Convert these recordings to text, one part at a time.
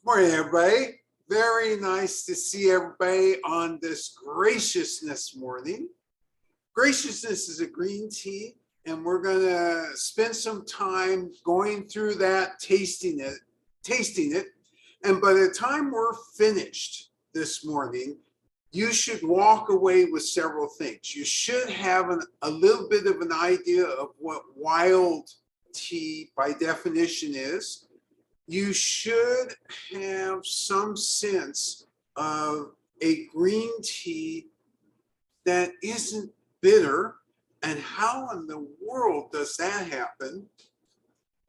Morning, everybody. Very nice to see everybody on this graciousness morning. Graciousness is a green tea, and we're going to spend some time going through that, tasting it. And by the time we're finished this morning, you should walk away with several things. You should have a little bit of an idea of what wild tea by definition is. You should have some sense of a green tea that isn't bitter. And how in the world does that happen?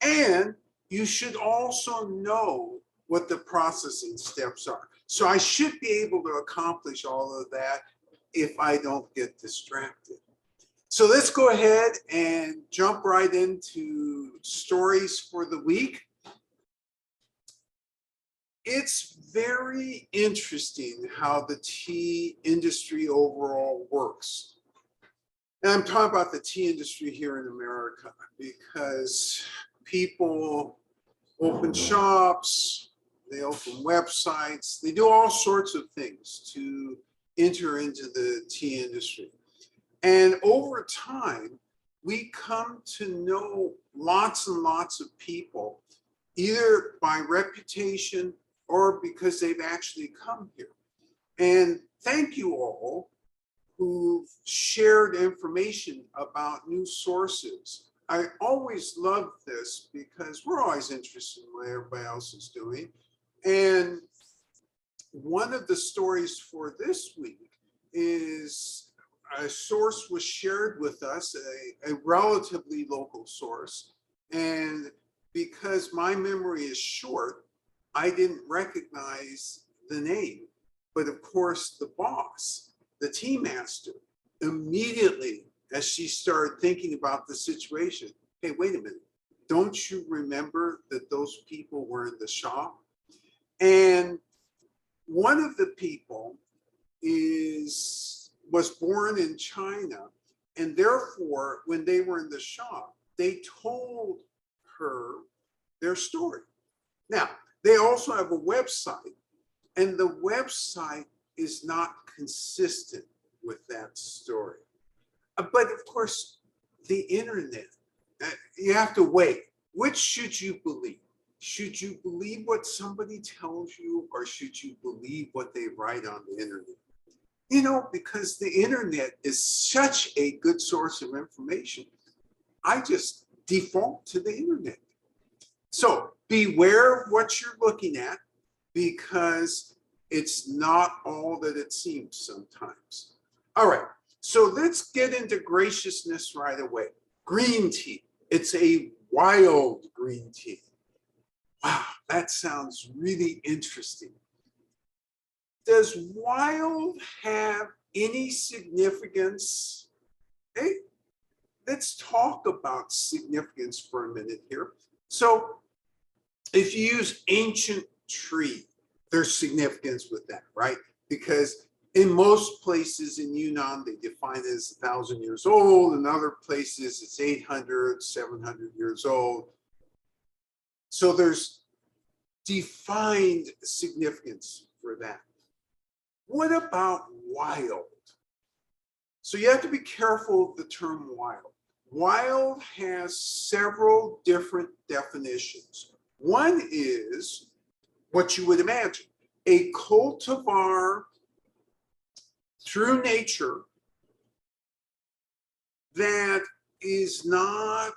And you should also know what the processing steps are. So I should be able to accomplish all of that if I don't get distracted. So let's go ahead and jump right into stories for the week. It's very interesting how the tea industry overall works. And I'm talking about the tea industry here in America because people open shops, they open websites, they do all sorts of things to enter into the tea industry. And over time, we come to know lots and lots of people, either by reputation or because they've actually come here. And thank you all who've shared information about new sources. I always love this because we're always interested in what everybody else is doing. And one of the stories for this week is a source was shared with us, a relatively local source. And because my memory is short, I didn't recognize the name. But of course, the boss, the tea master, immediately as she started thinking about the situation, hey, wait a minute, don't you remember that those people were in the shop? And one of the people was born in China, and therefore, when they were in the shop, they told her their story. Now, they also have a website, and the website is not consistent with that story. But of course, the internet, you have to weigh. Which should you believe? Should you believe what somebody tells you, or should you believe what they write on the internet? You know, because the internet is such a good source of information, I just default to the internet. So beware of what you're looking at, because it's not all that it seems sometimes. All right, so let's get into graciousness right away. Green tea, it's a wild green tea. Wow, that sounds really interesting. Does wild have any significance? Hey, let's talk about significance for a minute here. So if you use ancient tree, there's significance with that, right? Because in most places in Yunnan, they define it as 1,000 years old. In other places, it's 800, 700 years old. So there's defined significance for that. What about wild? So you have to be careful of the term wild. Wild has several different definitions. One is what you would imagine, a cultivar through nature that is not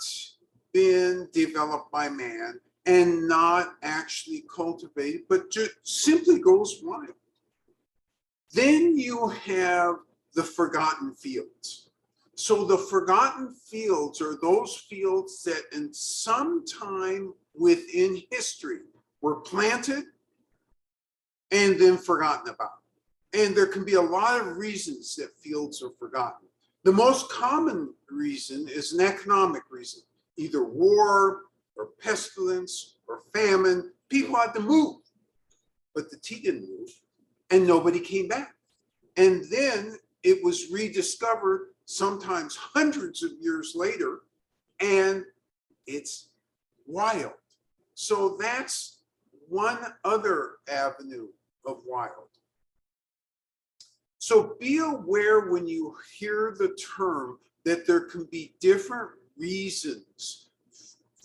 been developed by man and not actually cultivated, but just simply goes wild. Then you have the forgotten fields. So the forgotten fields are those fields that in some time within history were planted and then forgotten about. And there can be a lot of reasons that fields are forgotten. The most common reason is an economic reason, either war or pestilence or famine. People had to move, but the tea didn't move and nobody came back. And then it was rediscovered sometimes hundreds of years later, and it's wild. So that's one other avenue of wild. So be aware when you hear the term that there can be different reasons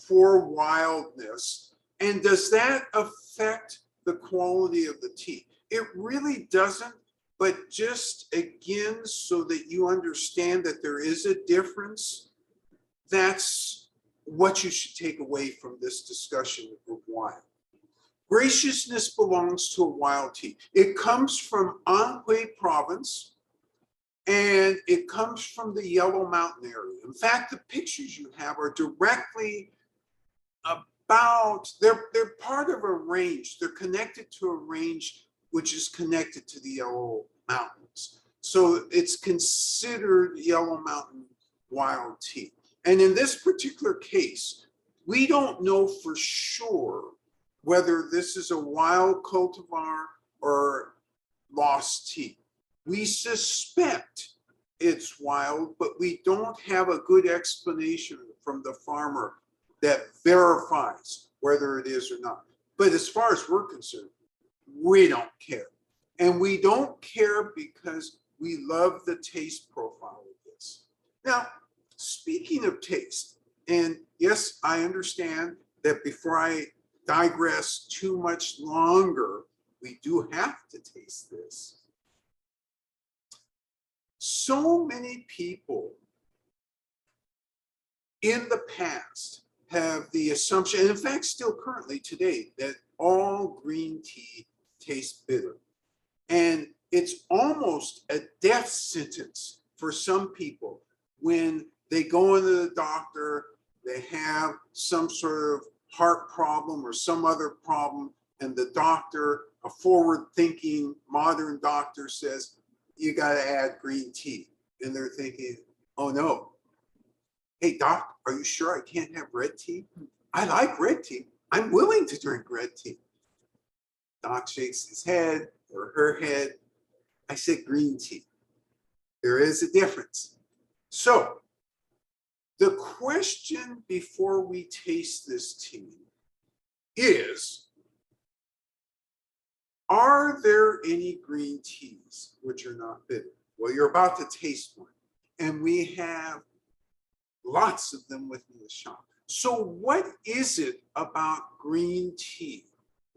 for wildness. And does that affect the quality of the tea? It really doesn't, but just again, so that you understand that there is a difference, that's what you should take away from this discussion of wild. Graciousness belongs to a wild tea. It comes from Anhui Province, and it comes from the Yellow Mountain area. In fact, the pictures you have are directly about, they're part of a range. They're connected to a range which is connected to the Yellow Mountains. So it's considered Yellow Mountain wild tea. And in this particular case, we don't know for sure whether this is a wild cultivar or lost tea. We suspect it's wild, but we don't have a good explanation from the farmer that verifies whether it is or not. But as far as we're concerned, we don't care. And we don't care because we love the taste profile of this. Now, speaking of taste, and yes, I understand that before I digress too much longer, we do have to taste this. So many people in the past have the assumption, and in fact still currently today, that all green tea tastes bitter. And it's almost a death sentence for some people when they go into the doctor, they have some sort of heart problem or some other problem, and the doctor, a forward-thinking modern doctor, says, you got to add green tea. And they're thinking, oh no. Hey doc, are you sure I can't have red tea? I like red tea. I'm willing to drink red tea. Doc shakes his head or her head. I said green tea. There is a difference. So the question before we taste this tea is, are there any green teas which are not bitter? Well, you're about to taste one, and we have lots of them within the shop. So what is it about green tea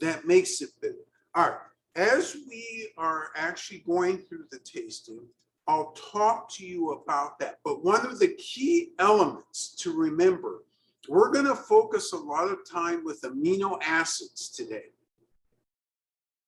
that makes it bitter? All right, as we are actually going through the tasting, I'll talk to you about that. But one of the key elements to remember, we're going to focus a lot of time with amino acids today.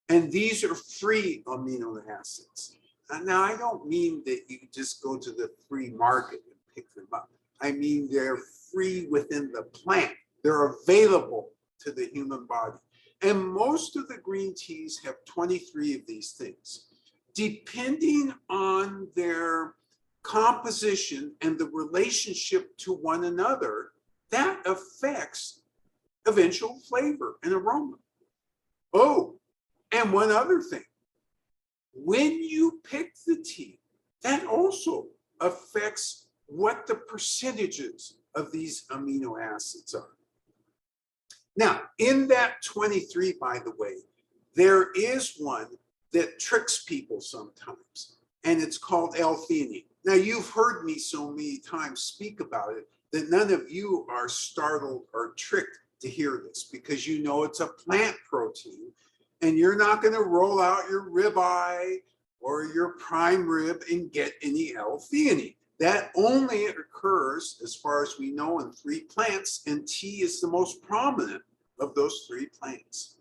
And these are free amino acids. Now, I don't mean that you just go to the free market and pick them up. I mean, they're free within the plant. They're available to the human body. And most of the green teas have 23 of these things. Depending on their composition and the relationship to one another, that affects eventual flavor and aroma. Oh, and one other thing. When you pick the tea, that also affects what the percentages of these amino acids are. Now, in that 23, by the way, there is one that tricks people sometimes, and it's called L-theanine. Now, you've heard me so many times speak about it that none of you are startled or tricked to hear this, because you know it's a plant protein, and you're not going to roll out your ribeye or your prime rib and get any L-theanine. That only occurs, as far as we know, in 3 plants, and tea is the most prominent of those 3 plants.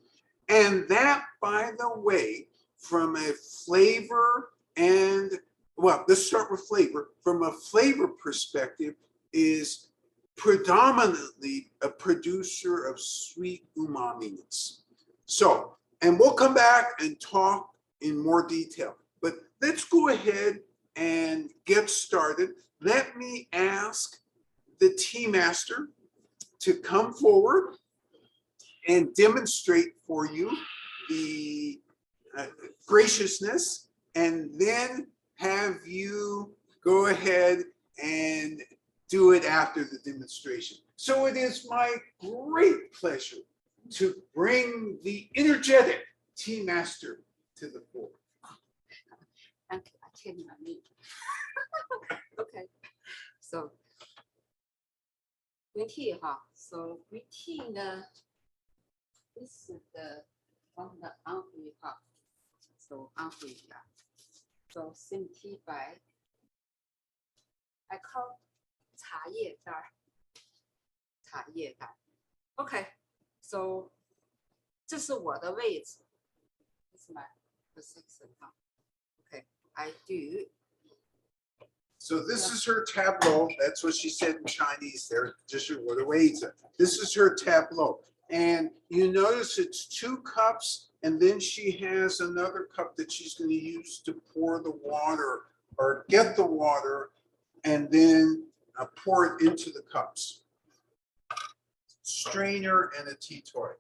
And that, by the way, from a flavor and, well, let's start with flavor. From a flavor perspective, is predominantly a producer of sweet umaminess. So, and we'll come back and talk in more detail, but let's go ahead and get started. Let me ask the tea master to come forward and demonstrate for you the graciousness, and then have you go ahead and do it after the demonstration. So it is my great pleasure to bring the energetic tea master to the fore. Thank you. I can't even read. Okay. So green tea, So green tea, this is from the Anhui, So Anhui, So sim tea by I call 茶叶蛋. Okay. So 这是我的位置. This is my position. Okay. I do. So this is her tableau. That's what she said in Chinese there. This is her tableau. And you notice it's 2 cups, and then she has another cup that she's going to use to pour the water or get the water and then pour it into the cups. Strainer and a tea toy.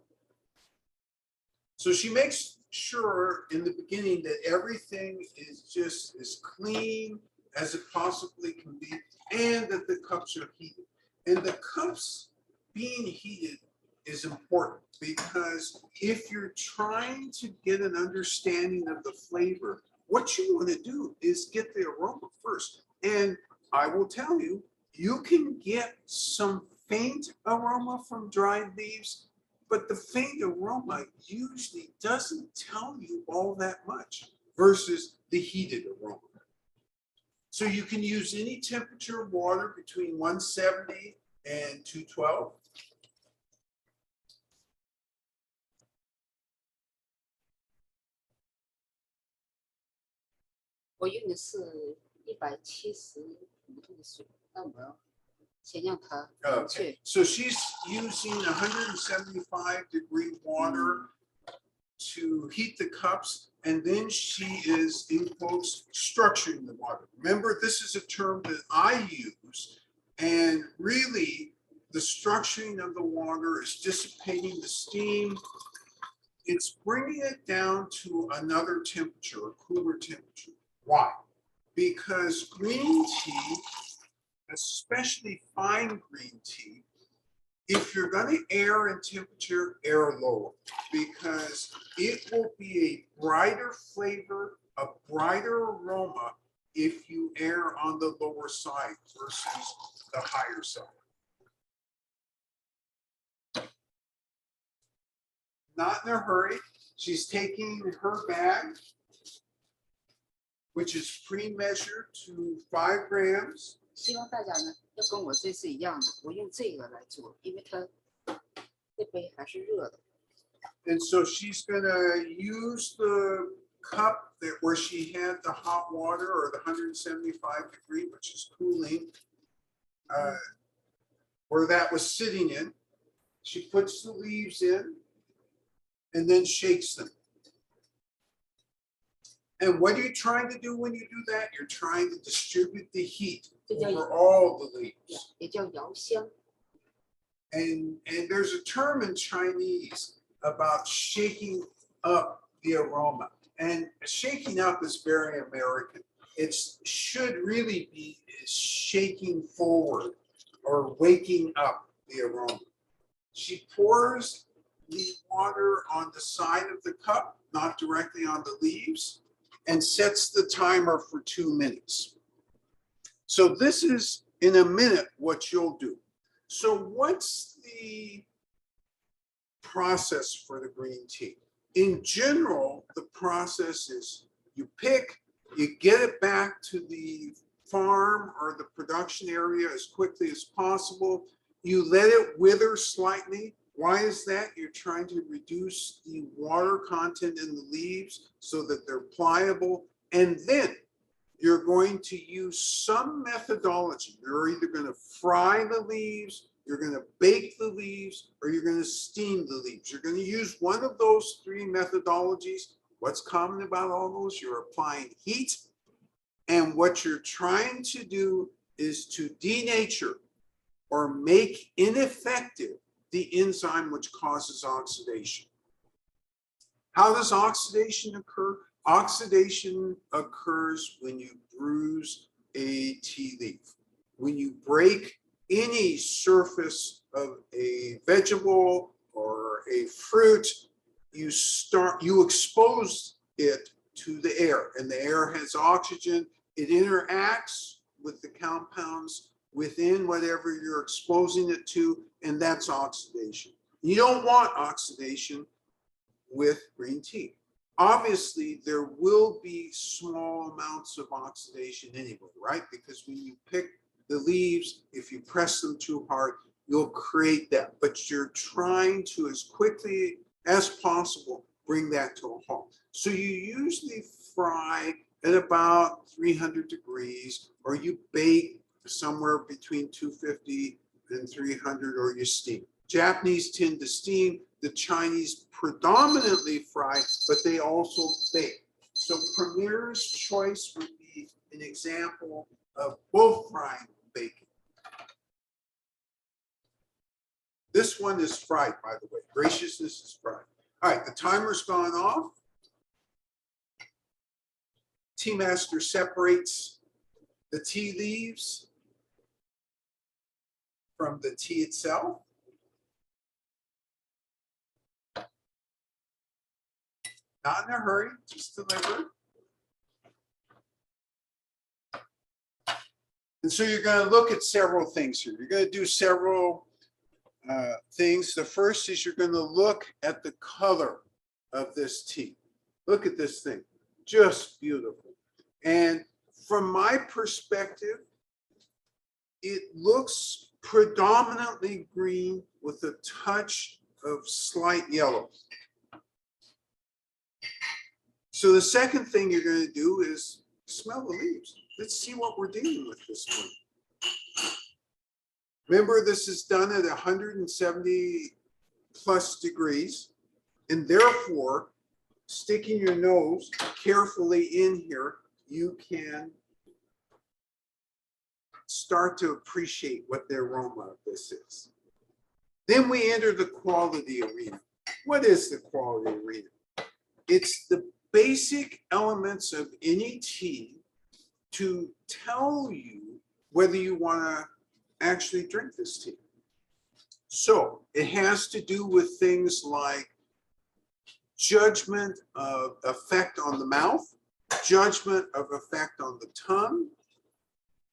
So she makes sure in the beginning that everything is just as clean as it possibly can be, and that the cups are heated. And the cups being heated is important, because if you're trying to get an understanding of the flavor, what you want to do is get the aroma first. And I will tell you, you can get some faint aroma from dried leaves, but the faint aroma usually doesn't tell you all that much versus the heated aroma. So you can use any temperature of water between 170 and 212. I use the 175度的水，那我要先让它冷却。 Okay, so she's using 175-degree water to heat the cups, and then she is, in quotes, structuring the water. Remember, this is a term that I use, and really the structuring of the water is dissipating the steam. It's bringing it down to another temperature, a cooler temperature. Why? Because green tea, especially fine green tea, if you're going to air in temperature, air lower, because it will be a brighter flavor, a brighter aroma if you air on the lower side versus the higher side. Not in a hurry. She's taking her bag, which is pre-measured to 5 grams. 希望大家呢要跟我这次一样的，我用这个来做，因为它这杯还是热的。 And so she's going to use the cup that where she had the hot water, or the 175-degree, which is cooling, where that was sitting in. She puts the leaves in and then shakes them. And what are you trying to do when you do that? You're trying to distribute the heat over all the leaves. 也叫摇香。 And there's a term in Chinese about shaking up the aroma. And shaking up is very American. It should really be shaking forward or waking up the aroma. She pours the water on the side of the cup, not directly on the leaves, and sets the timer for 2 minutes. So this is, in a minute, what you'll do. So what's the process for the green tea? In general, the process is you pick, you get it back to the farm or the production area as quickly as possible. You let it wither slightly. Why is that? You're trying to reduce the water content in the leaves so that they're pliable. And then you're going to use some methodology. You're either going to fry the leaves, you're going to bake the leaves, or you're going to steam the leaves. You're going to use one of those 3 methodologies. What's common about all those? You're applying heat. And what you're trying to do is to denature or make ineffective the enzyme which causes oxidation. How does oxidation occur? Oxidation occurs when you bruise a tea leaf. When you break any surface of a vegetable or a fruit, you expose it to the air, and the air has oxygen. It interacts with the compounds within whatever you're exposing it to, and that's oxidation. You don't want oxidation with green tea. Obviously, there will be small amounts of oxidation anyway, right? Because when you pick the leaves, if you press them too hard, you'll create that. But you're trying to, as quickly as possible, bring that to a halt. So you usually fry at about 300 degrees, or you bake somewhere between 250 and 300, or you steam. Japanese tend to steam. The Chinese predominantly fry, but they also bake. So Premier's Choice would be an example of both frying and baking. This one is fried, by the way. Graciousness is fried. All right, the timer's gone off. Tea master separates the tea leaves from the tea itself. Not in a hurry, just deliver. And so you're going to look at several things here. You're going to do several things. The first is you're going to look at the color of this tea. Look at this thing, just beautiful. And from my perspective, it looks predominantly green with a touch of slight yellow. So the second thing you're going to do is smell the leaves. Let's see what we're dealing with this one. Remember, this is done at 170 plus degrees, and therefore, sticking your nose carefully in here, you can start to appreciate what the aroma of this is. Then we enter the quality arena. What is the quality arena? It's the basic elements of any tea to tell you whether you want to actually drink this tea. So it has to do with things like judgment of effect on the mouth, judgment of effect on the tongue,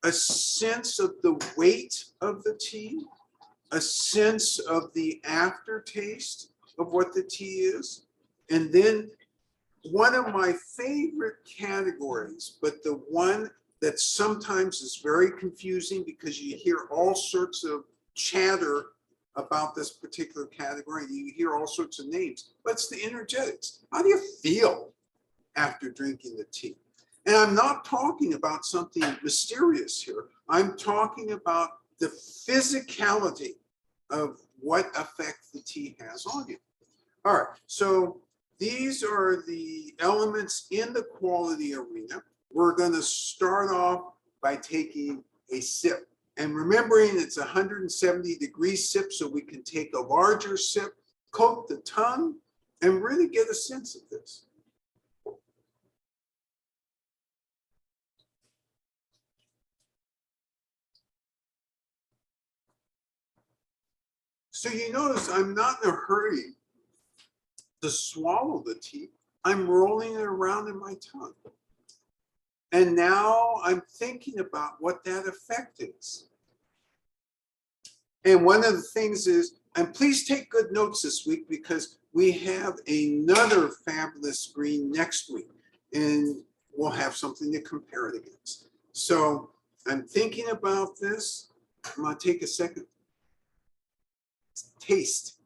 a sense of the weight of the tea, a sense of the aftertaste of what the tea is, and then one of my favorite categories, but the one that sometimes is very confusing because you hear all sorts of chatter about this particular category, and you hear all sorts of names. What's the energetics? How do you feel after drinking the tea? And I'm not talking about something mysterious here. I'm talking about the physicality of what effect the tea has on you. All right, so these are the elements in the quality arena. We're going to start off by taking a sip. And remembering it's 170 degree sip, so we can take a larger sip, coat the tongue, and really get a sense of this. So you notice I'm not in a hurry to swallow the tea. I'm rolling it around in my tongue. And now I'm thinking about what that effect is. And one of the things is, and please take good notes this week because we have another fabulous green next week and we'll have something to compare it against. So I'm thinking about this. I'm going to take a second. Taste.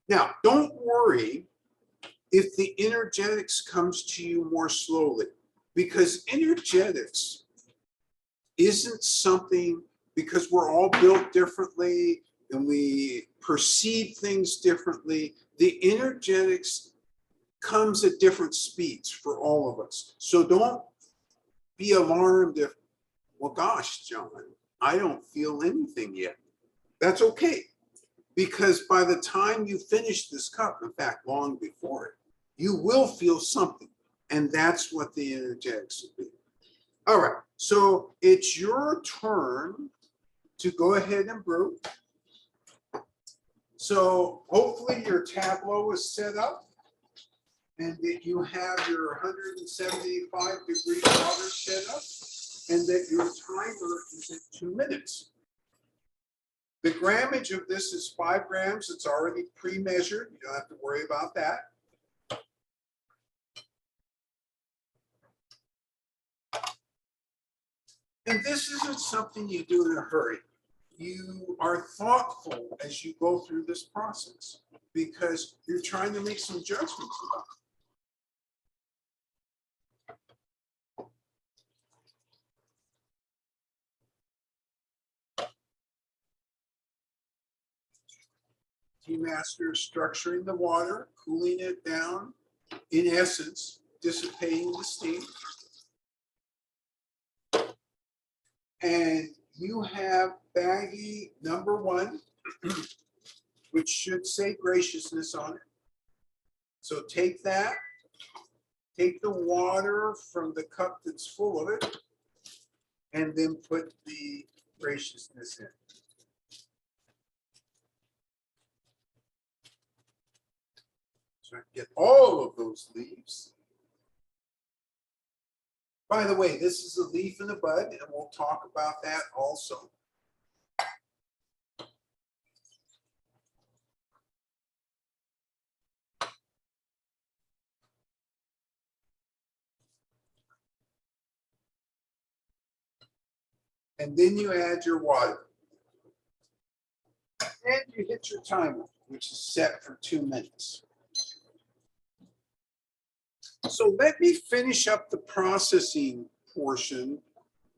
Now, don't worry if the energetics comes to you more slowly, because energetics isn't something, because we're all built differently and we perceive things differently. The energetics comes at different speeds for all of us. So don't be alarmed if, well, gosh, John, I don't feel anything yet. That's okay. Because by the time you finish this cup, in fact, long before it, you will feel something. And that's what the energetics will be. All right. So it's your turn to go ahead and brew. So hopefully your tableau is set up and that you have your 175-degree water set up and that your timer is at 2 minutes. The grammage of this is 5 grams. It's already pre-measured. You don't have to worry about that. And this isn't something you do in a hurry. You are thoughtful as you go through this process because you're trying to make some judgments about it. Tea master is structuring the water, cooling it down, in essence, dissipating the steam. And you have baggie number 1, which should say graciousness on it. So take that, take the water from the cup that's full of it, and then put the graciousness in. So I get all of those leaves. By the way, this is a leaf and a bud, and we'll talk about that also. And then you add your water. And you hit your timer, which is set for 2 minutes. So let me finish up the processing portion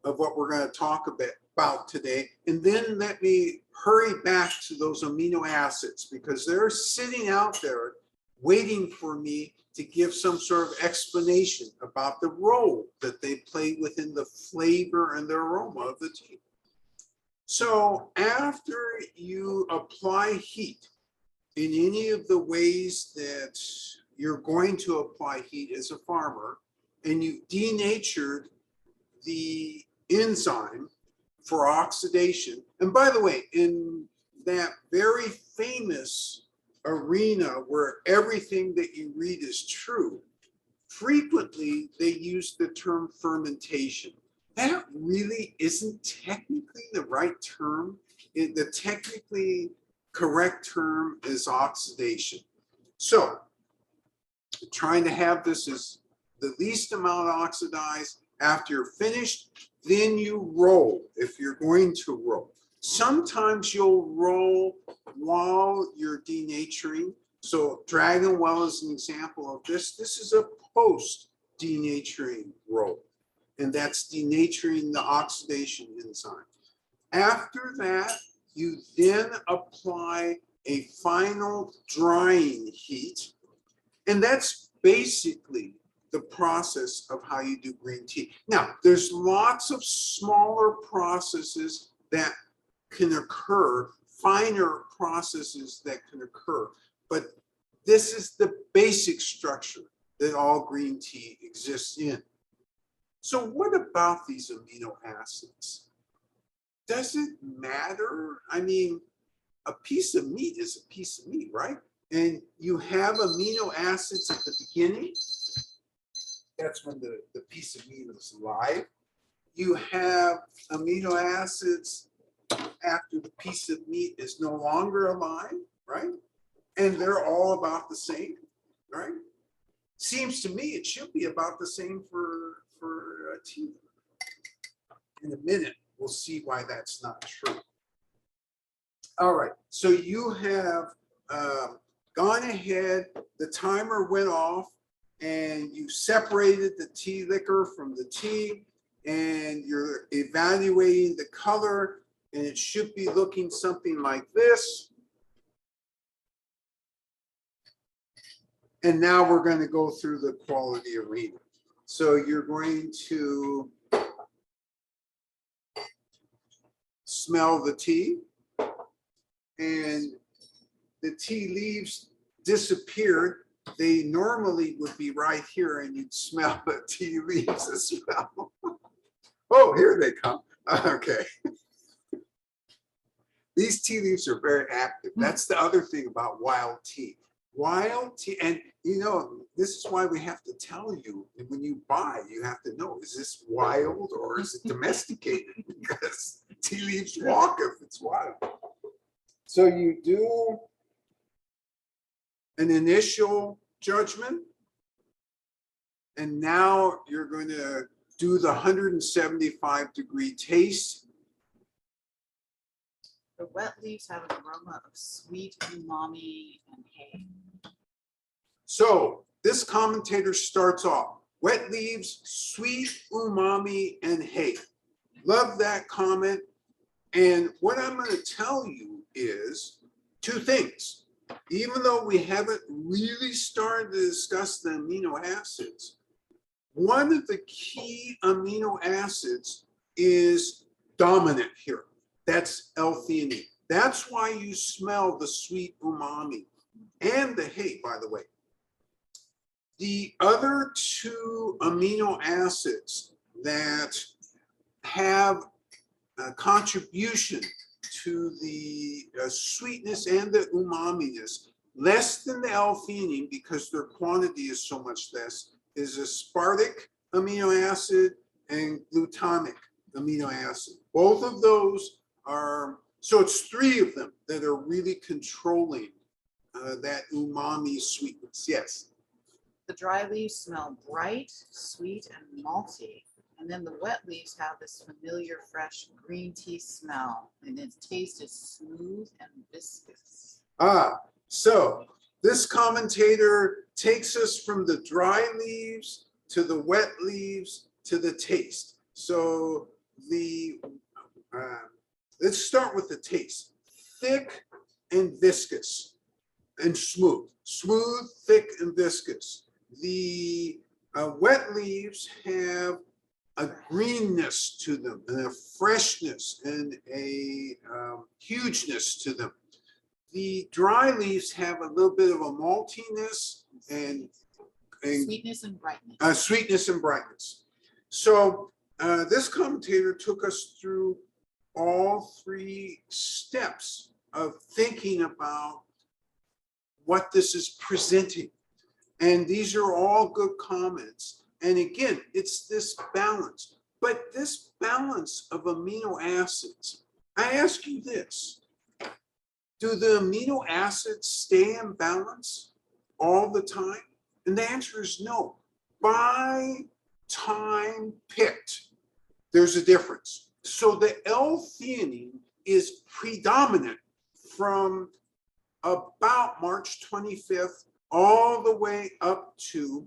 of what we're going to talk about today. And then let me hurry back to those amino acids because they're sitting out there waiting for me to give some sort of explanation about the role that they play within the flavor and the aroma of the tea. So after you apply heat in any of the ways that you're going to apply heat as a farmer, and you denatured the enzyme for oxidation. And by the way, in that very famous arena where everything that you read is true, frequently they use the term fermentation. That really isn't technically the right term. The technically correct term is oxidation. So trying to have this as the least amount oxidized. After you're finished, then you roll if you're going to roll. Sometimes you'll roll while you're denaturing. So Dragon Well is an example of this. This is a post denaturing roll, and that's denaturing the oxidation enzyme. After that, you then apply a final drying heat, and that's basically the process of how you do green tea. Now, there's lots of smaller processes that can occur, finer processes that can occur, but this is the basic structure that all green tea exists in. So what about these amino acids? Does it matter? I mean, a piece of meat is a piece of meat, right? And you have amino acids at the beginning. That's when the piece of meat is alive. You have amino acids after the piece of meat is no longer alive, right? And they're all about the same, right? Seems to me it should be about the same for tea. In a minute, we'll see why that's not true. All right, so you have gone ahead, the timer went off, and you separated the tea liquor from the tea, and you're evaluating the color, and it should be looking something like this. And now we're going to go through the quality arena. So you're going to smell the tea, and the tea leaves disappeared. They normally would be right here, and you'd smell the tea leaves as well. Oh, Oh, here they come. Okay. These tea leaves are very active. That's the other thing about wild tea. Wild tea, and you know, this is why we have to tell you when you buy, you have to know, is this wild or is it domesticated? Because tea leaves walk if it's wild. So you do an initial judgment, and now you're going to do the 175-degree taste. The wet leaves have an aroma of sweet umami and hay. So this commentator starts off, wet leaves, sweet umami, and hay. Love that comment. And what I'm going to tell you is two things. Even though we haven't really started to discuss the amino acids, one of the key amino acids is dominant here. That's L-theanine. That's why you smell the sweet umami and the hay, by the way. The other two amino acids that have a contribution to the sweetness and the umaminess, less than the L-theanine because their quantity is so much less, is aspartic amino acid and glutamic amino acid. Both of those are, so it's three of them that are really controlling that umami sweetness. Yes. The dry leaves smell bright, sweet, and malty. And then the wet leaves have this familiar, fresh green tea smell, and its taste is smooth and viscous. So this commentator takes us from the dry leaves to the wet leaves to the taste. So the let's start with the taste. Thick and viscous and smooth. Smooth, thick, and viscous. The wet leaves have a greenness to them and a freshness and a hugeness to them. The dry leaves have a little bit of a maltiness and Sweetness and brightness. Sweetness and brightness. So this commentator took us through all three steps of thinking about what this is presenting. And these are all good comments. And again, it's this balance. But this balance of amino acids, I ask you this. Do the amino acids stay in balance all the time? And the answer is no. By time picked, there's a difference. So the L-theanine is predominant from about March 25th all the way up to,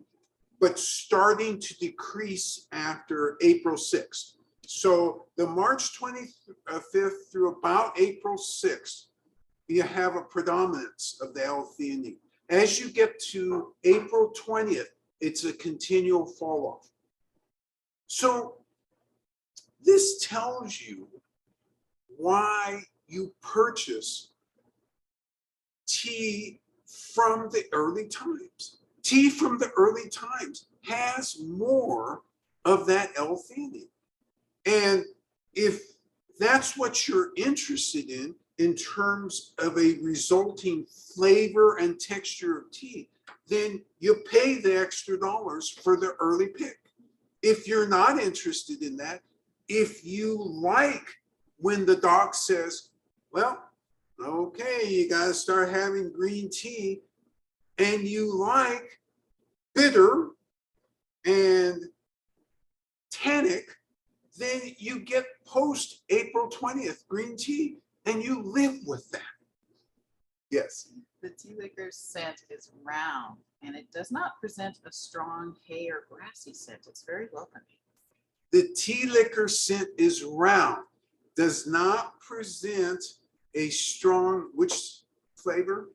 but starting to decrease after April 6th. So the March 25th through about April 6th, you have a predominance of the L-theanine. As you get to April 20th, it's a continual fall off. So this tells you why you purchase tea from the early times. Tea from the early times has more of that L-theanine. And if that's what you're interested in terms of a resulting flavor and texture of tea, then you pay the extra dollars for the early pick. If you're not interested in that, if you like when the doc says, well, okay, you got to start having green tea, and you like bitter and tannic, then you get post April 20th green tea and you live with that. Yes. The tea liquor scent is round and it does not present a strong hay or grassy scent. It's very welcoming. The tea liquor scent is round, does not present a strong, which flavor?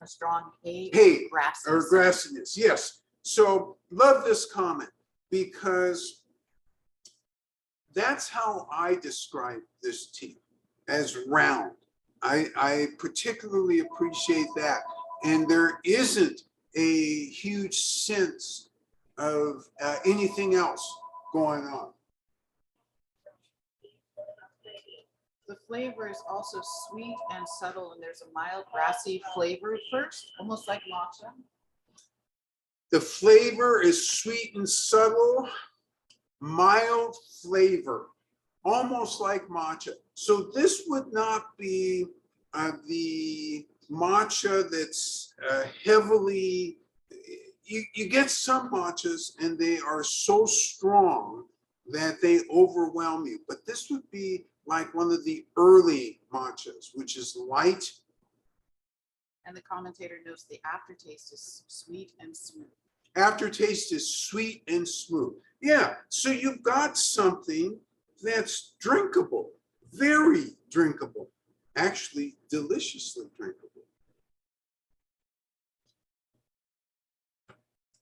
A strong hay, Hay grassy or scent. grassiness, yes. So love this comment because that's how I describe this tea, as round. I particularly appreciate that. And there isn't a huge sense of anything else going on. The flavor is also sweet and subtle, and there's a mild grassy flavor at first, almost like matcha. The flavor is sweet and subtle, mild flavor, almost like matcha. So this would not be the matcha that's heavily, you get some matchas and they are so strong that they overwhelm you. But this would be like one of the early matchas, which is light. And the commentator notes the aftertaste is sweet and smooth. Aftertaste is sweet and smooth. Yeah, so you've got something that's drinkable, very drinkable, actually deliciously drinkable.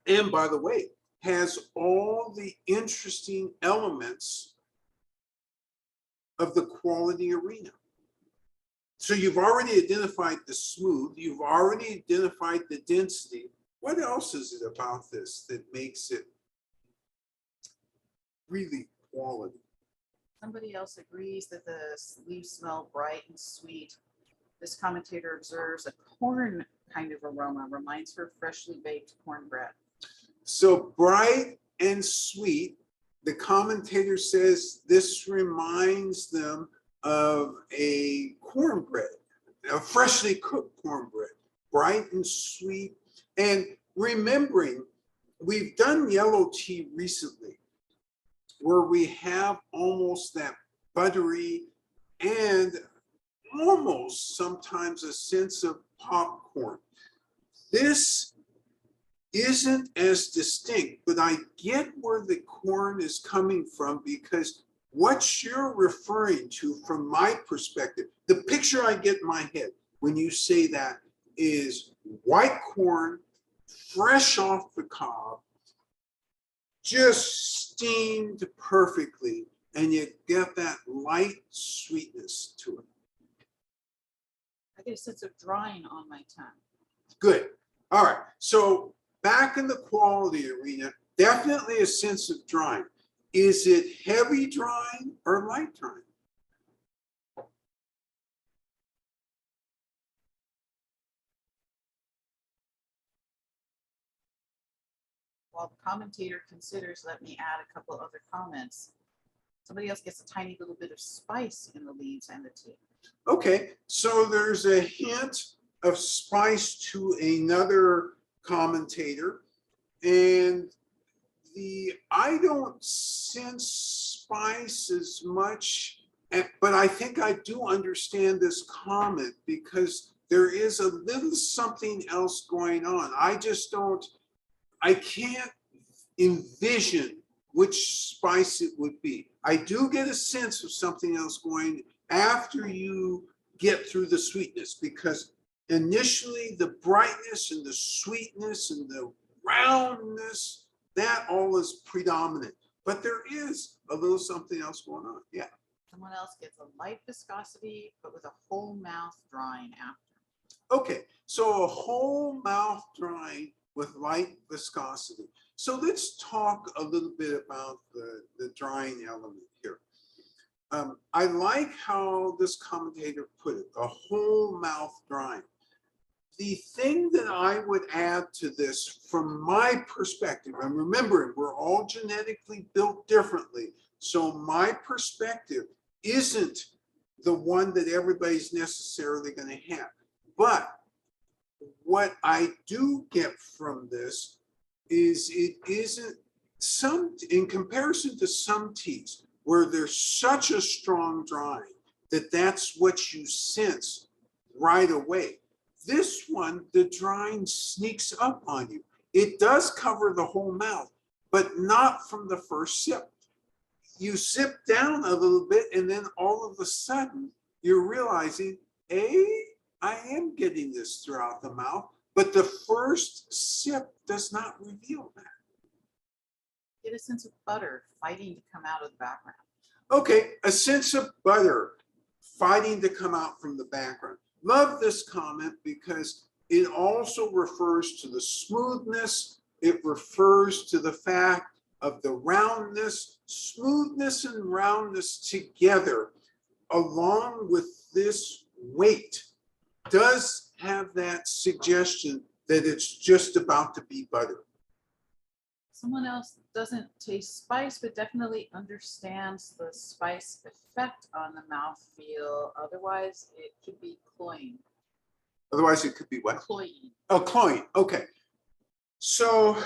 And by the way, has all the interesting elements of the quality arena. So you've already identified the smooth, you've already identified the density. What else is it about this that makes it really quality? Somebody else agrees that the leaves smell bright and sweet. This commentator observes a corn kind of aroma, reminds her of freshly baked cornbread. So bright and sweet, the commentator says this reminds them of a cornbread, a freshly cooked cornbread, bright and sweet. And remembering, we've done yellow tea recently, where we have almost that buttery and almost sometimes a sense of popcorn. This isn't as distinct, but I get where the corn is coming from, because what you're referring to from my perspective, the picture I get in my head when you say that is white corn, fresh off the cob, just steamed perfectly, and you get that light sweetness to it. I get a sense of drying on my tongue. Good. All right. So back in the quality arena, definitely a sense of drying. Is it heavy drying or light drying? While the commentator considers, let me add a couple other comments. Somebody else gets a tiny little bit of spice in the leaves and the tea. Okay, so there's a hint of spice to another commentator, and I don't sense spice as much, but I think I do understand this comment, because there is a little something else going on. I can't envision which spice it would be. I do get a sense of something else going after you get through the sweetness, because initially the brightness and the sweetness and the roundness, that all is predominant, but there is a little something else going on. Yeah. Someone else gets a light viscosity, but with a whole mouth drying after. Okay, so a whole mouth drying with light viscosity. So let's talk a little bit about the drying element here. I like how this commentator put it, a whole mouth drying. The thing that I would add to this from my perspective, and remembering we're all genetically built differently, so my perspective isn't the one that everybody's necessarily going to have. But what I do get from this is it isn't some, in comparison to some teas where there's such a strong drying that that's what you sense right away. This one, the drying sneaks up on you. It does cover the whole mouth, but not from the first sip. You sip down a little bit, and then all of a sudden you're realizing, I am getting this throughout the mouth, but the first sip does not reveal that. Get a sense of butter fighting to come out of the background. Okay, a sense of butter fighting to come out from the background. Love this comment because it also refers to the smoothness. It refers to the fact of the roundness, smoothness and roundness together along with this weight, does have that suggestion that it's just about to be butter. Someone else doesn't taste spice, but definitely understands the spice effect on the mouthfeel. Otherwise, it could be cloying. Otherwise, it could be what? Cloying. Oh, cloying. Okay. So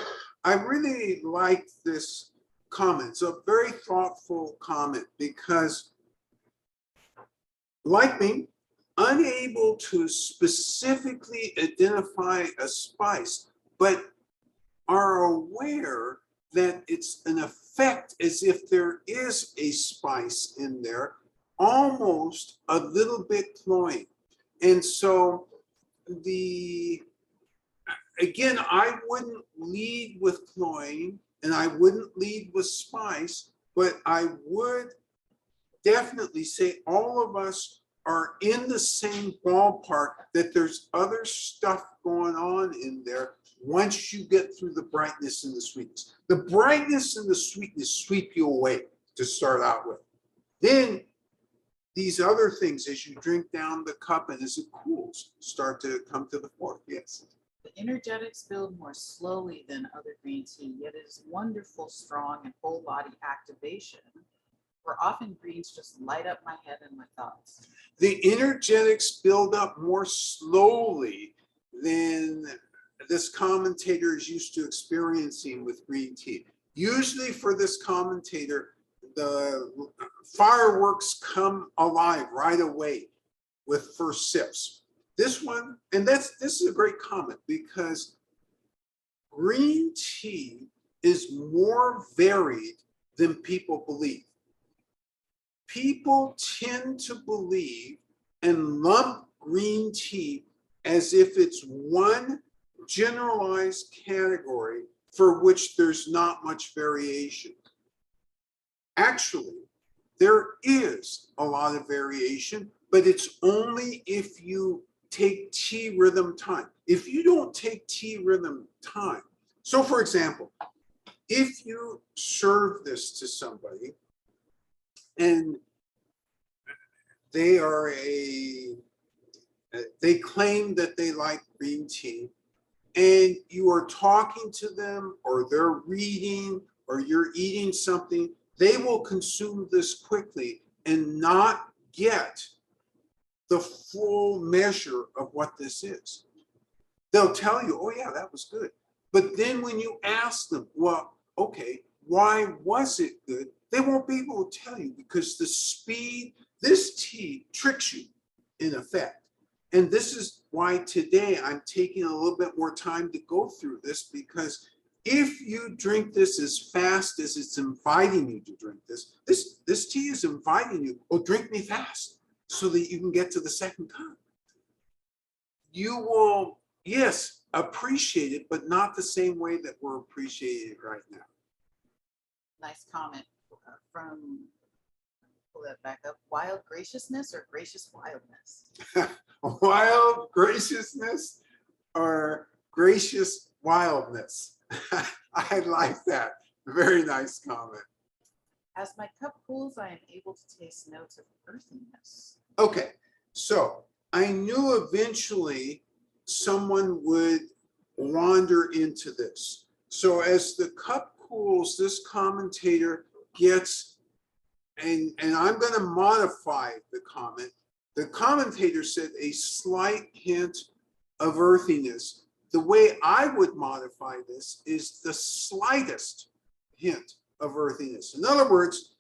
I really like this comment. It's a very thoughtful comment because, like me, unable to specifically identify a spice, but are aware that it's an effect as if there is a spice in there, almost a little bit cloying. And so again, I wouldn't lead with cloying and I wouldn't lead with spice, but I would definitely say all of us are in the same ballpark, that there's other stuff going on in there once you get through the brightness and the sweetness. The brightness and the sweetness sweep you away to start out with. Then these other things, as you drink down the cup and as it cools, start to come to the fore. Yes. The energetics build more slowly than other green tea, yet it is wonderful, strong, and whole body activation, where often greens just light up my head and my thoughts. The energetics build up more slowly than this commentator is used to experiencing with green tea. Usually for this commentator, the fireworks come alive right away with first sips. This one, and this is a great comment because green tea is more varied than people believe. People tend to believe and lump green tea as if it's one generalized category for which there's not much variation. Actually, there is a lot of variation, but it's only if you take tea rhythm time. If you don't take tea rhythm time, so for example, if you serve this to somebody and they claim that they like green tea, and you are talking to them or they're reading or you're eating something, they will consume this quickly and not get the full measure of what this is. They'll tell you, oh yeah, that was good. But then when you ask them, well, okay, why was it good? They won't be able to tell you because the speed, this tea tricks you in effect. And this is why today I'm taking a little bit more time to go through this, because if you drink this as fast as it's inviting you to drink this tea is inviting you, oh, drink me fast so that you can get to the second cup. You will, yes, appreciate it, but not the same way that we're appreciating it right now. Nice comment from, pull that back up, wild graciousness or gracious wildness? Wild graciousness or gracious wildness. I like that. Very nice comment. As my cup cools, I am able to taste notes of earthiness. Okay, so I knew eventually someone would wander into this. So as the cup cools, this commentator gets, and I'm going to modify the comment. The commentator said a slight hint of earthiness. The way I would modify this is the slightest hint of earthiness. In other words,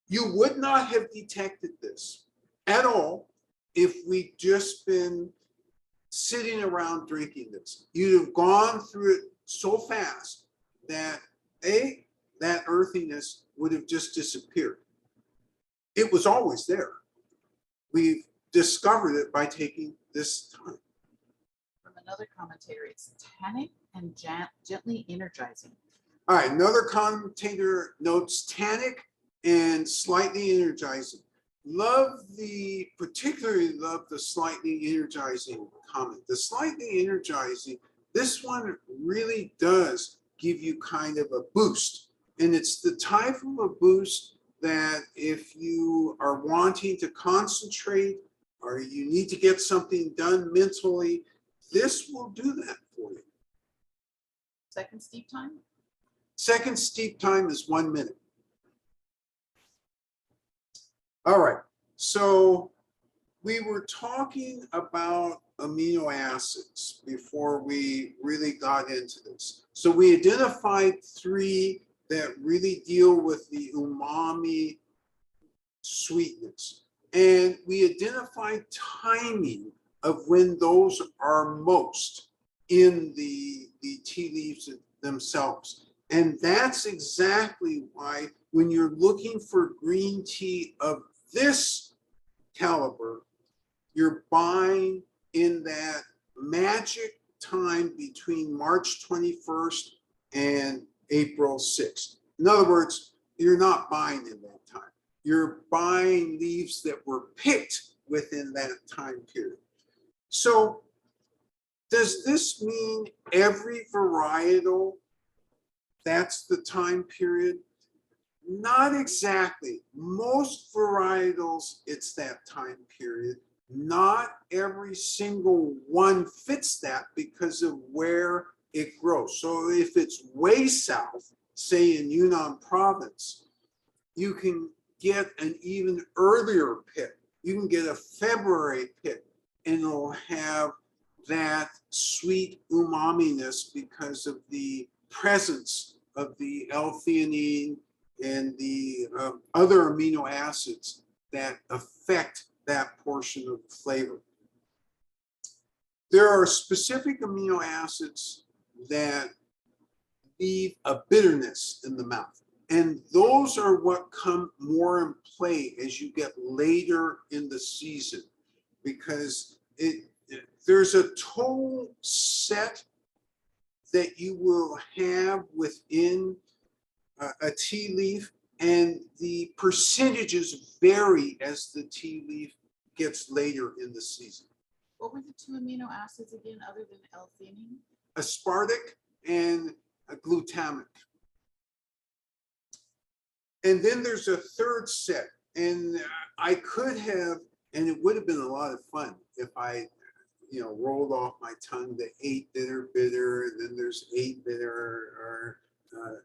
you would not have detected this at all if we'd just been sitting around drinking this. You'd have gone through it so fast that that earthiness would have just disappeared. It was always there. We've discovered it by taking this time. From another commentator, it's tannic and gently energizing. All right, another commentator notes tannic and slightly energizing. Particularly love the slightly energizing comment. The slightly energizing, this one really does give you kind of a boost. And it's the type of a boost that if you are wanting to concentrate or you need to get something done mentally, this will do that for you. Second steep time? Second steep time is 1 minute. All right, so we were talking about amino acids before we really got into this. So we identified 3 that really deal with the umami sweetness. And we identified timing of when those are most in the tea leaves themselves. And that's exactly why when you're looking for green tea of this caliber, you're buying in that magic time between March 21st and April 6th. In other words, you're not buying in that time. You're buying leaves that were picked within that time period. So does this mean every varietal, that's the time period? Not exactly. Most varietals, it's that time period. Not every single one fits that because of where it grows. So if it's way south, say in Yunnan province, you can get an even earlier pick. You can get a February pick and it'll have that sweet umami-ness because of the presence of the L-theanine and the other amino acids that affect that portion of the flavor. There are specific amino acids that leave a bitterness in the mouth. And those are what come more in play as you get later in the season, because there's a total set that you will have within a tea leaf, and the percentages vary as the tea leaf gets later in the season. What were the 2 amino acids again, other than L-theanine? Aspartic and glutamic. And then there's a third set, and I could have, and it would have been a lot of fun if I, rolled off my tongue the 8 bitter, and then there's 8 bitter or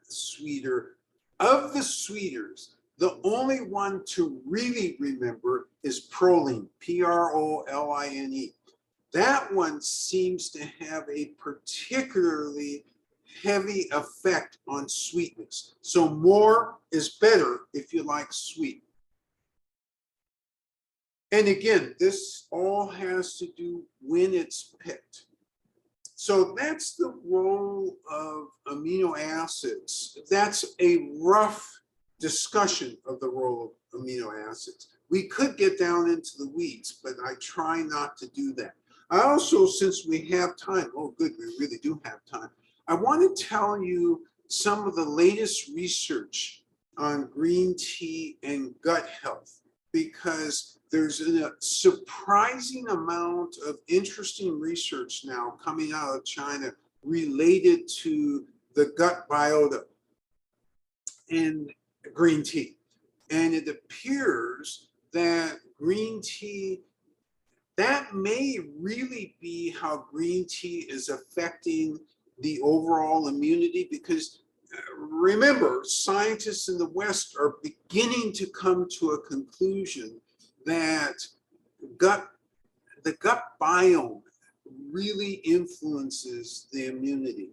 sweeter. Of the sweeters, the only one to really remember is proline, P-R-O-L-I-N-E. That one seems to have a particularly heavy effect on sweetness. So more is better if you like sweet. And again, this all has to do when it's picked. So that's the role of amino acids. That's a rough discussion of the role of amino acids. We could get down into the weeds, but I try not to do that. I also, since we have time, oh good, we really do have time, I want to tell you some of the latest research on green tea and gut health, because there's a surprising amount of interesting research now coming out of China related to the gut biota and green tea. And it appears that green tea, that may really be how green tea is affecting the overall immunity, because remember, scientists in the West are beginning to come to a conclusion that the gut biome really influences the immunity.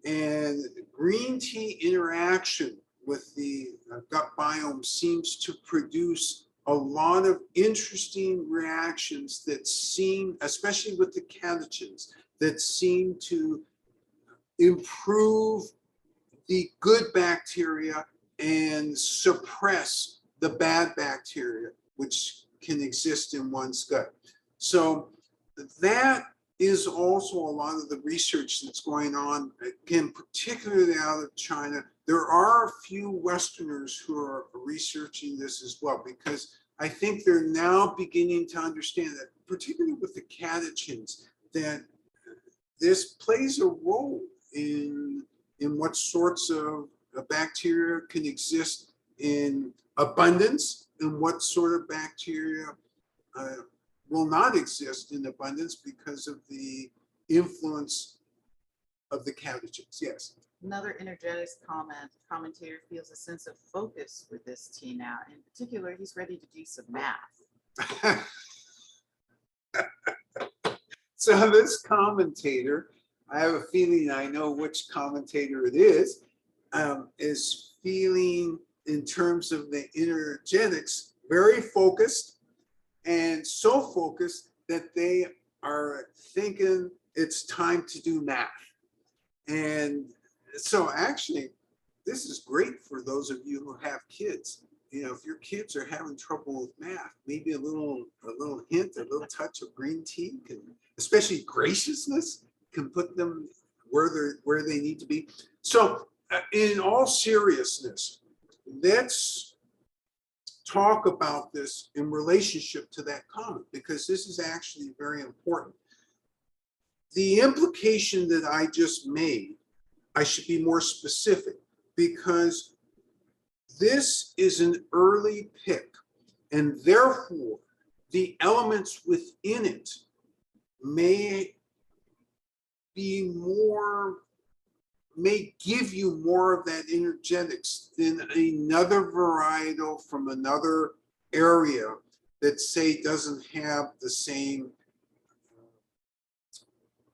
And green tea interaction with the gut biome seems to produce a lot of interesting reactions that seem, especially with the catechins, that seem to improve the good bacteria and suppress the bad bacteria, which can exist in one's gut. So that is also a lot of the research that's going on, again, particularly out of China. There are a few Westerners who are researching this as well, because I think they're now beginning to understand that, particularly with the catechins, that this plays a role in what sorts of bacteria can exist in abundance and what sort of bacteria will not exist in abundance because of the influence of the catechins. Yes. Another energetics commentator feels a sense of focus with this tea now. In particular, he's ready to do some math. So this commentator, I have a feeling I know which commentator it is feeling in terms of the energetics very focused, and so focused that they are thinking it's time to do math. And so actually, this is great for those of you who have kids. You know, if your kids are having trouble with math, maybe a little hint, a little touch of green tea can, especially graciousness, can put them where they need to be. So in all seriousness, let's talk about this in relationship to that comment, because this is actually very important. The implication that I just made, I should be more specific, because this is an early pick, and therefore the elements within it may give you more of that energetics than another varietal from another area that, say, doesn't have the same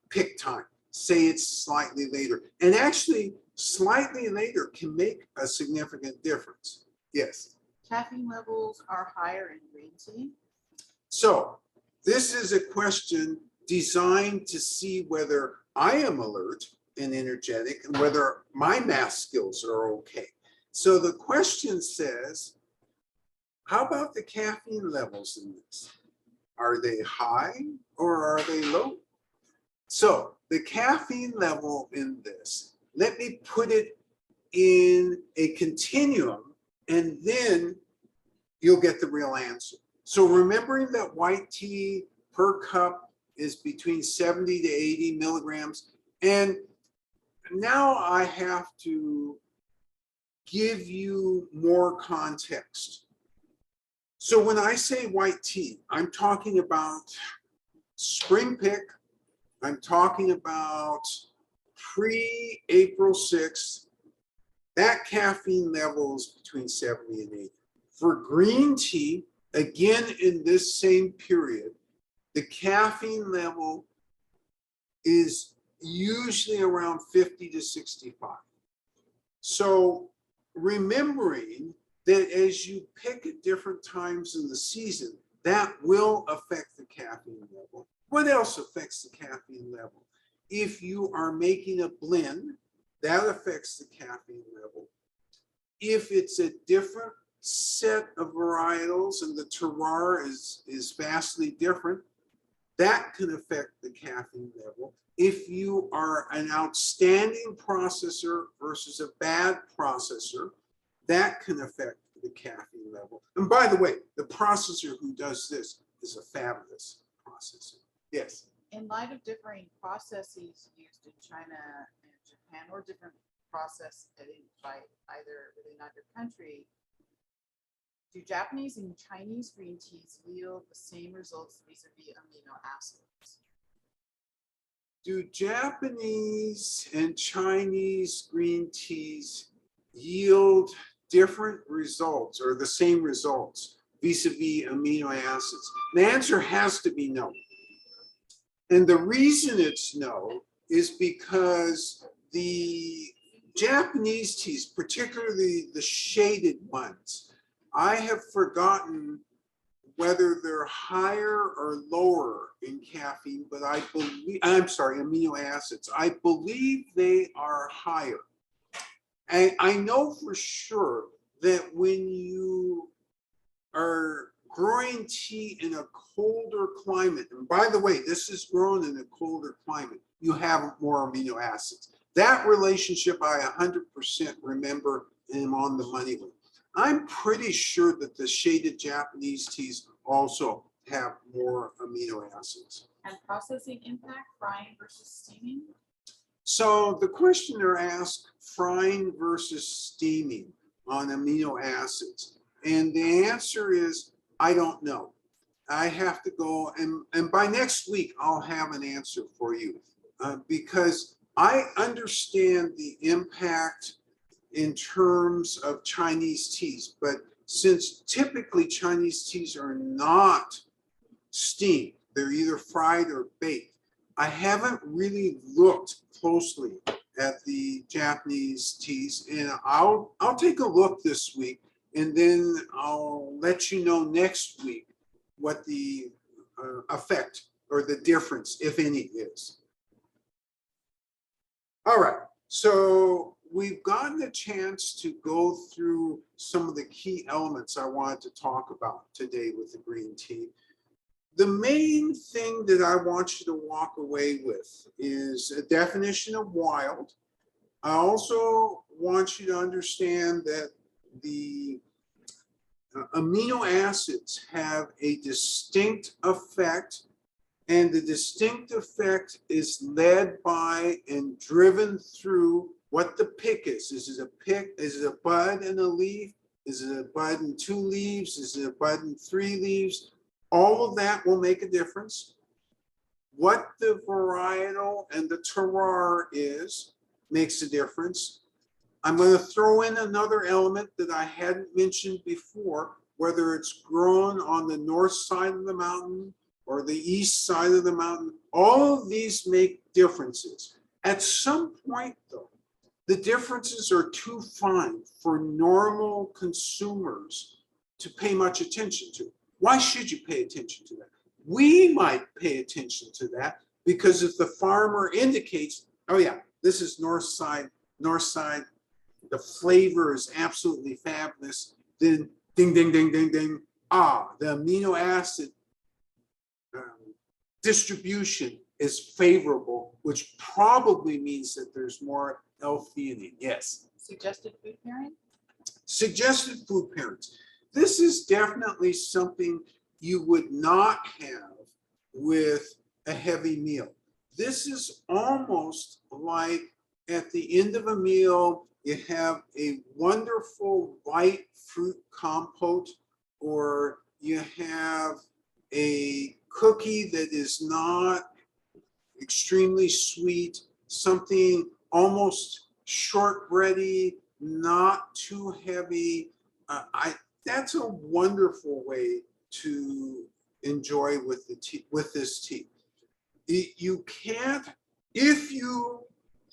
pick time. Say it's slightly later. And actually, slightly later can make a significant difference. Yes. Caffeine levels are higher in green tea. So this is a question designed to see whether I am alert and energetic and whether my math skills are okay. So the question says, how about the caffeine levels in this? Are they high or are they low? So the caffeine level in this, let me put it in a continuum, and then you'll get the real answer. So remembering that white tea per cup is between 70 to 80 milligrams. And now I have to give you more context. So when I say white tea, I'm talking about spring pick. I'm talking about pre-April 6th. That caffeine level is between 70 and 80. For green tea, again in this same period, the caffeine level is usually around 50 to 65. So remembering that as you pick at different times in the season, that will affect the caffeine level. What else affects the caffeine level? If you are making a blend, that affects the caffeine level. If it's a different set of varietals and the terroir is vastly different, that can affect the caffeine level. If you are an outstanding processor versus a bad processor, that can affect the caffeine level. And by the way, the processor who does this is a fabulous processor. Yes. In light of differing processes used in China and Japan, or different process by within either country, do Japanese and Chinese green teas yield the same results vis-a-vis amino acids? Do Japanese and Chinese green teas yield different results or the same results vis-a-vis amino acids? The answer has to be no. And the reason it's no is because the Japanese teas, particularly the shaded ones, I have forgotten whether they're higher or lower in caffeine, but amino acids. I believe they are higher. And I know for sure that when you are growing tea in a colder climate, and by the way, this is grown in a colder climate, you have more amino acids. That relationship I 100% remember and am on the money with. I'm pretty sure that the shaded Japanese teas also have more amino acids. And processing impact, frying versus steaming? So the questioner asked frying versus steaming on amino acids. And the answer is, I don't know. I have to go, and by next week, I'll have an answer for you, because I understand the impact in terms of Chinese teas, but since typically Chinese teas are not steamed, they're either fried or baked, I haven't really looked closely at the Japanese teas, and I'll take a look this week, and then I'll let you know next week what the effect or the difference, if any, is. All right, so we've gotten a chance to go through some of the key elements I wanted to talk about today with the green tea. The main thing that I want you to walk away with is a definition of wild. I also want you to understand that the amino acids have a distinct effect, and the distinct effect is led by and driven through what the pick is. Is it a pick? Is it a bud and a leaf? Is it a bud and 2 leaves? Is it a bud and 3 leaves? All of that will make a difference. What the varietal and the terroir is makes a difference. I'm going to throw in another element that I hadn't mentioned before, whether it's grown on the north side of the mountain or the east side of the mountain. All of these make differences. At some point, though, the differences are too fine for normal consumers to pay much attention to. Why should you pay attention to that? We might pay attention to that because if the farmer indicates, oh yeah, this is north side, the flavor is absolutely fabulous, then ding, ding, ding, ding, ding, the amino acid distribution is favorable, which probably means that there's more L-theanine. Yes. Suggested food pairing? Suggested food pairings. This is definitely something you would not have with a heavy meal. This is almost like at the end of a meal, you have a wonderful white fruit compote, or you have a cookie that is not extremely sweet, something almost shortbready, not too heavy. That's a wonderful way to enjoy with the tea, with this tea. You can't, if you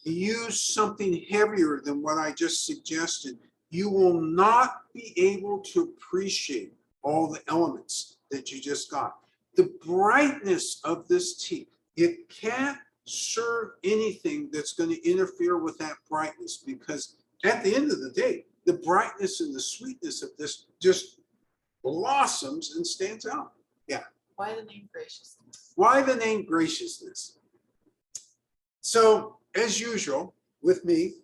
use something heavier than what I just suggested, you will not be able to appreciate all the elements that you just got. The brightness of this tea, it can't serve anything that's going to interfere with that brightness, because at the end of the day, the brightness and the sweetness of this just blossoms and stands out. Yeah. Why the name Graciousness? Why the name Graciousness? So, as usual with me,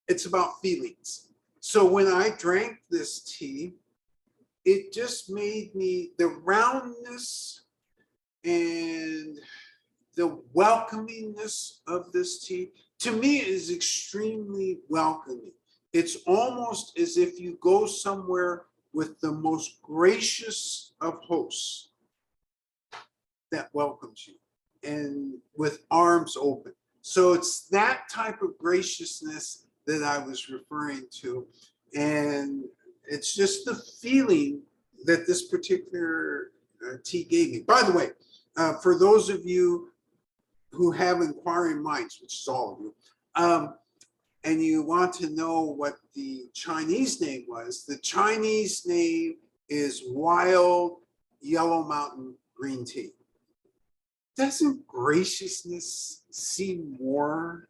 it's about feelings. So when I drank this tea, it just made me, the roundness and the welcomingness of this tea, to me, is extremely welcoming. It's almost as if you go somewhere with the most gracious of hosts that welcomes you and with arms open. So it's that type of graciousness that I was referring to. And it's just the feeling that this particular tea gave me. By the way, for those of you who have inquiring minds, which is all of you, and you want to know what the Chinese name was, the Chinese name is Wild Yellow Mountain Green Tea. Doesn't graciousness seem more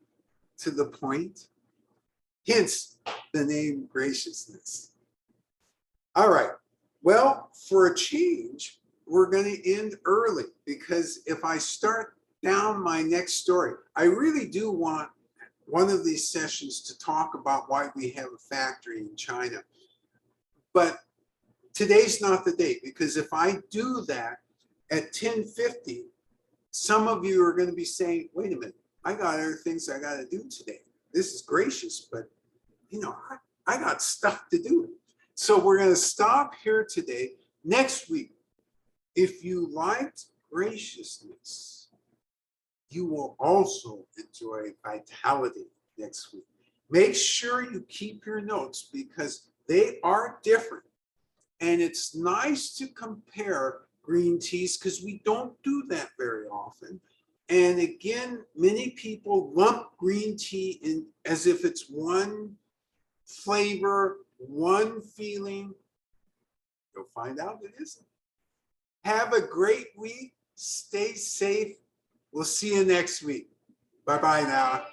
to the point? Hence the name Graciousness. All right, well, for a change, we're going to end early, because if I start down my next story, I really do want one of these sessions to talk about why we have a factory in China. But today's not the day, because if I do that at 10:50, some of you are going to be saying, wait a minute, I got other things I got to do today. This is gracious, but you know, I got stuff to do. So we're going to stop here today. Next week, if you liked graciousness, you will also enjoy vitality next week. Make sure you keep your notes because they are different. And it's nice to compare green teas because we don't do that very often. And again, many people lump green tea in as if it's one flavor, one feeling. You'll find out it isn't. Have a great week. Stay safe. We'll see you next week. Bye-bye now.